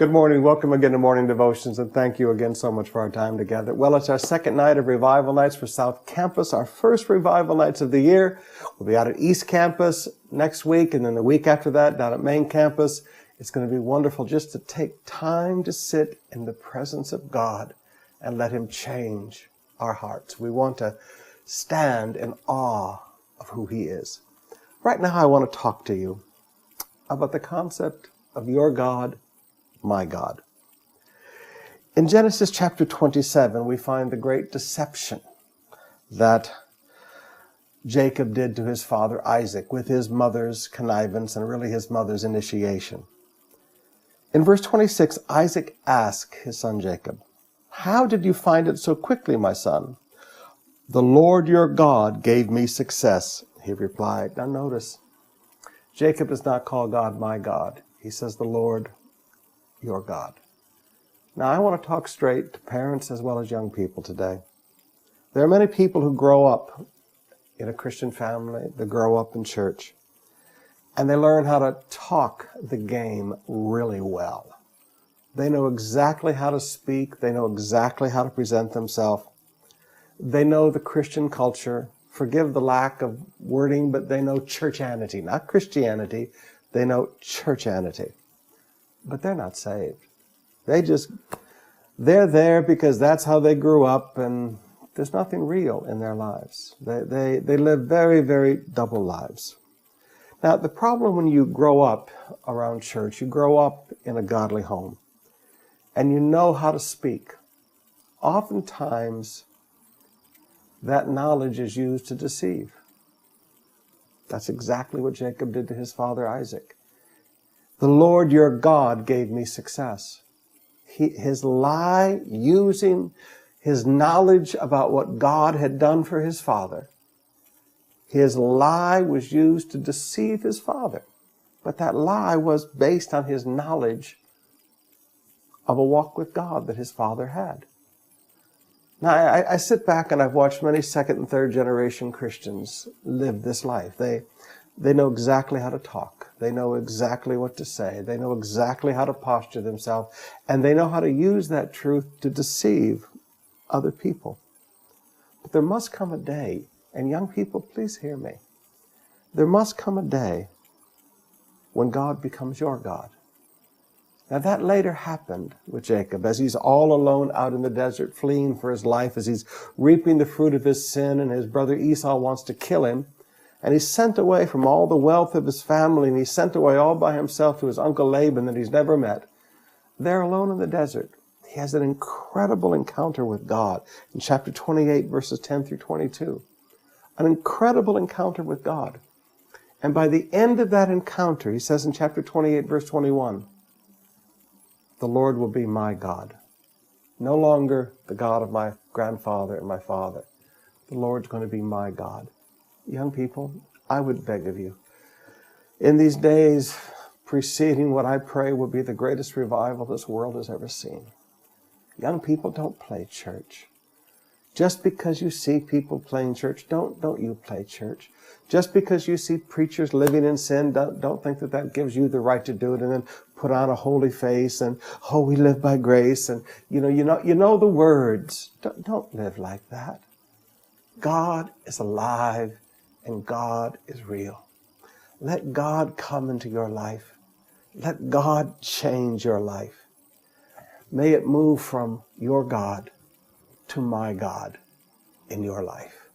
Good morning. Welcome again to Morning Devotions, and thank you again so much for our time together. Well, it's our second night of Revival Nights for South Campus, our first Revival Nights of the year. We'll be out at East Campus next week, and then the week after that down at Main Campus. It's going to be wonderful just to take time to sit in the presence of God and let Him change our hearts. We want to stand in awe of who He is. Right now, I want to talk to you about the concept of your God, my God. In Genesis chapter 27, we find the great deception that Jacob did to his father Isaac with his mother's connivance and really his mother's initiation. In verse 26, Isaac asked his son Jacob, "How did you find it so quickly, my son?" "The Lord your God gave me success," he replied. Now notice, Jacob does not call God my God. He says the Lord your God. Now, I want to talk straight to parents as well as young people today. There are many people who grow up in a Christian family, they grow up in church, and they learn how to talk the game really well. They know exactly how to speak. They know exactly how to present themselves. They know the Christian culture. Forgive the lack of wording, but they know churchanity, not Christianity. They know churchanity. But they're not saved. They're there because that's how they grew up, and there's nothing real in their lives. They live very, very double lives. Now, the problem when you grow up around church, you grow up in a godly home, and you know how to speak. Oftentimes, that knowledge is used to deceive. That's exactly what Jacob did to his father Isaac. "The Lord your God gave me success." His lie, using his knowledge about what God had done for his father, his lie was used to deceive his father. But that lie was based on his knowledge of a walk with God that his father had. Now, I sit back and I've watched many second and third generation Christians live this life. They know exactly how to talk. They know exactly what to say. They know exactly how to posture themselves. And they know how to use that truth to deceive other people. But there must come a day, and young people, please hear me. There must come a day when God becomes your God. Now that later happened with Jacob as he's all alone out in the desert fleeing for his life, as he's reaping the fruit of his sin, and his brother Esau wants to kill him. And he's sent away from all the wealth of his family, and he's sent away all by himself to his uncle Laban that he's never met. There alone in the desert, he has an incredible encounter with God in chapter 28, verses 10 through 22. An incredible encounter with God. And by the end of that encounter, he says in chapter 28, verse 21, "The Lord will be my God. No longer the God of my grandfather and my father. The Lord's going to be my God." Young people, I would beg of you, in these days preceding what I pray will be the greatest revival this world has ever seen, young people, don't play church. Just because you see people playing church, don't you play church. Just because you see preachers living in sin, don't think that gives you the right to do it and then put on a holy face and, "Oh, we live by grace," and you know the words. Don't live like that. God is alive and God is real. Let God come into your life. Let God change your life. May it move from your God to my God in your life.